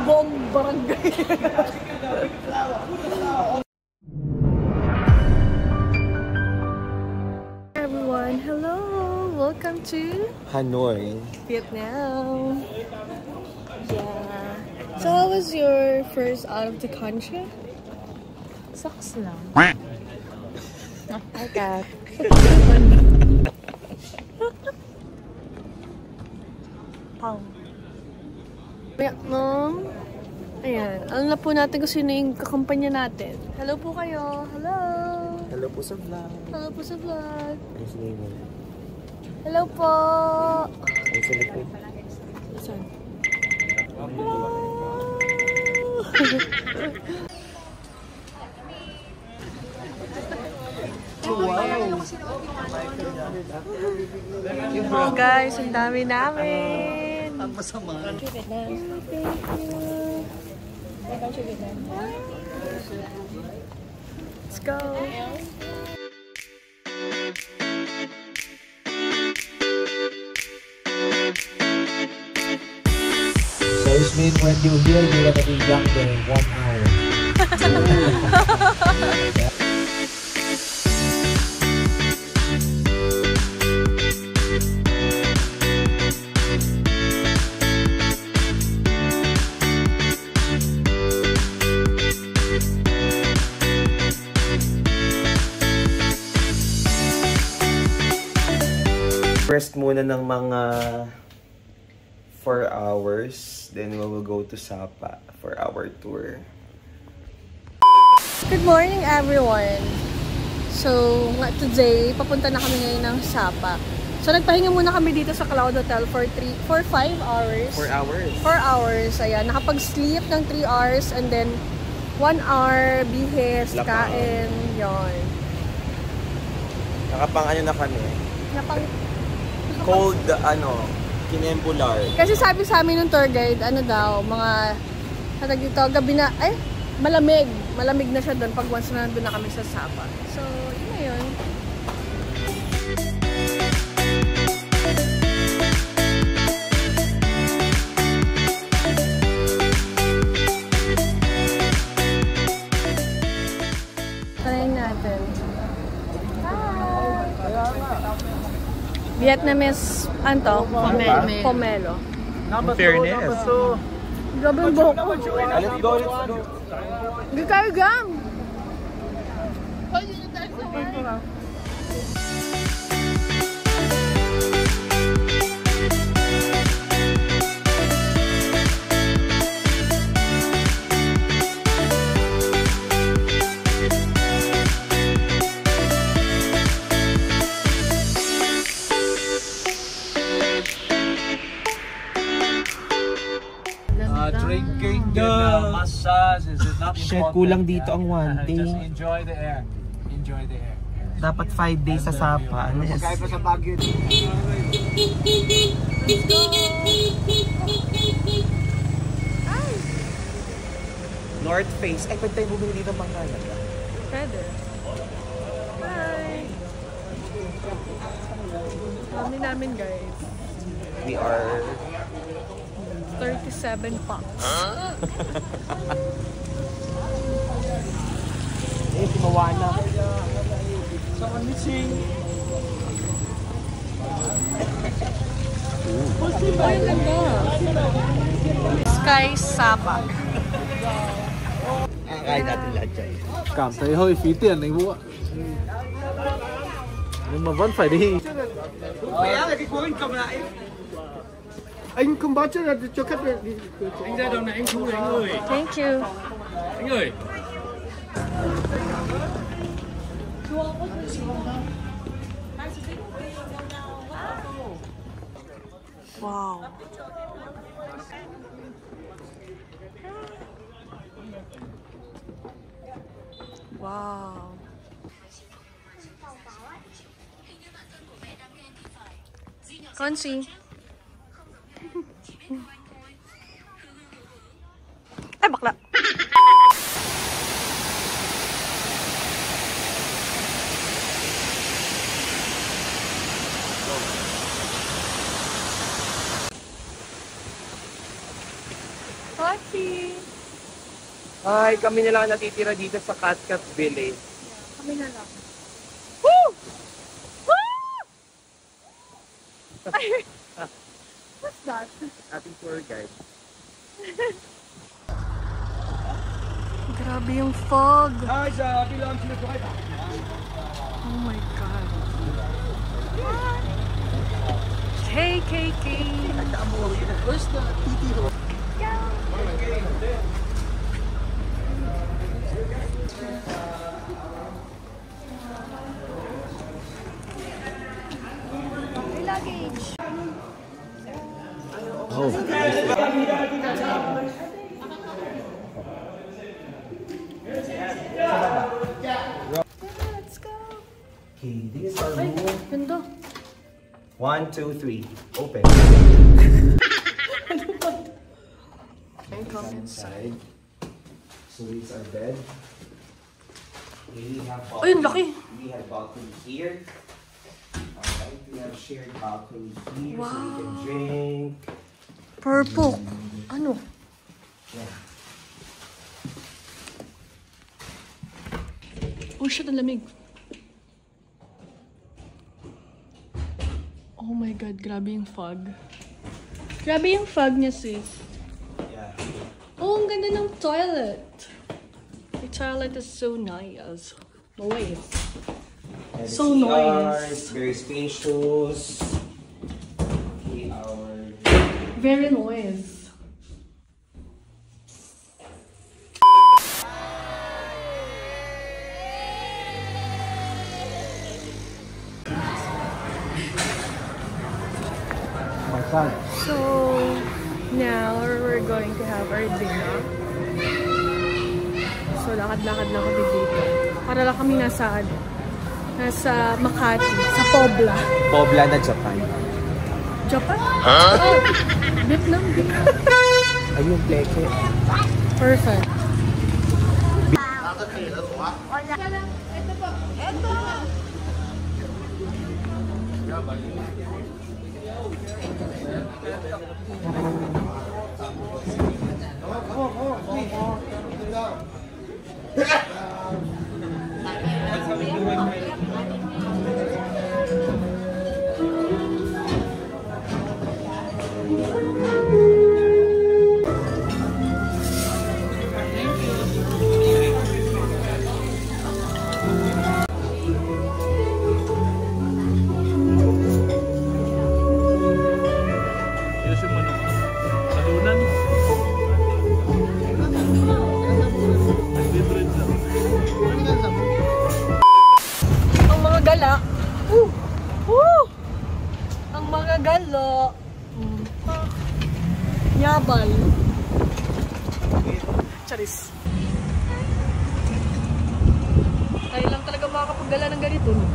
buong barangay. Everyone, hello! Welcome to Hanoi, Vietnam. Yeah. So how was your first out of the country? Sucks lang. I got. Vietnam. Ayan. Alam na po natin kung sino yung kakampanya natin. Hello po kayo. Hello. hello po sa vlog. Hello po sa vlog. Ay, sige mo. Hello po. Ay, sige po. Saan? Oh guys, ang dami namin. Ang masama. Thank you. Let's go. So this means when you're here, you're gonna be younger in 1 hour. Rest muna ng mga 4 hours. Then we will go to Sapa for our tour. Good morning everyone. So, today, papunta na kami ngayon ng Sapa. So, nagpahinga muna kami dito sa Cloud Hotel for 5 hours. 4 hours? 4 hours, ayan. Nakapag-sleep ng 3 hours and then 1 hour, bihis, kain, yon. Nakapang ano na kami? Cold, kinembular. Kasi sabi sa amin ng tour guide, ano daw, mga, katag dito, gabi na, malamig. Malamig na siya doon pag once na nandun na kami sa Sapa. So, yun na yun. Try natin. Vietnamese, ano to? Pomelo. Fairness. Grabe yung buhok ko. Let's go, let's go. Gikayo gang! Drinking, massage, is it not Shit, kulang dito ang one thing. Just enjoy the air. Enjoy the air. Dapat 5 days sa Sapa. Pagkain pa sa Baguio. North Face. Ay, pwede tayo bumili dito pang Canada. Pwede. Bye! Dami namin guys. We are 37 packs. Timawana. So, I'm missing. Ay, ganda. Sky Sapa. Kain natin lahat dyan. Cảm thấy hơi phí tiền đấy Vũ ạ. Nhưng mà vẫn phải đi. Anh không báo trước là cho khách đi. Anh ra đầu này anh thu này anh ơi. Thank you. Anh ơi. Wow. Wow. Consi. Ay, bakla. Hachi! Ay, kami na lang natitira dito sa Catcat Village. Kami na lang. What's that? Ating tour guide. Grabe yung fog. Hi, sir. Bilang sila to kayo. Oh my God. KKK. Where's the TT? Luggage. Let's go. Okay, this is our Ay, room. ganda. 1, 2, 3. Open. Come inside. So it's our bed. We have Ay, ang laki. We have balcony here. Alright, we have shared balcony here so we can drink. Purple. Ano? Yeah. Oh shit, ang lamig. Oh my God, grabe yung fog. Grabe yung fog niya, sis. Yeah. Oh, ang ganda ng toilet. The toilet is so nice. Noise. And So CR, nice. very spacious. Okay, Very noise. So now we're going to have our dinner. So lakad-lakad lang kami dito. Para lang kami nasa Makati, sa Pobla. Pobla na Japan. Japan? Oh, Vietnam. Ayun, pleke. Perfect. Ang mga gala. Ang mga gala. Yabal. Charis. Tayo lang talaga makakapaggala ng ganito. No?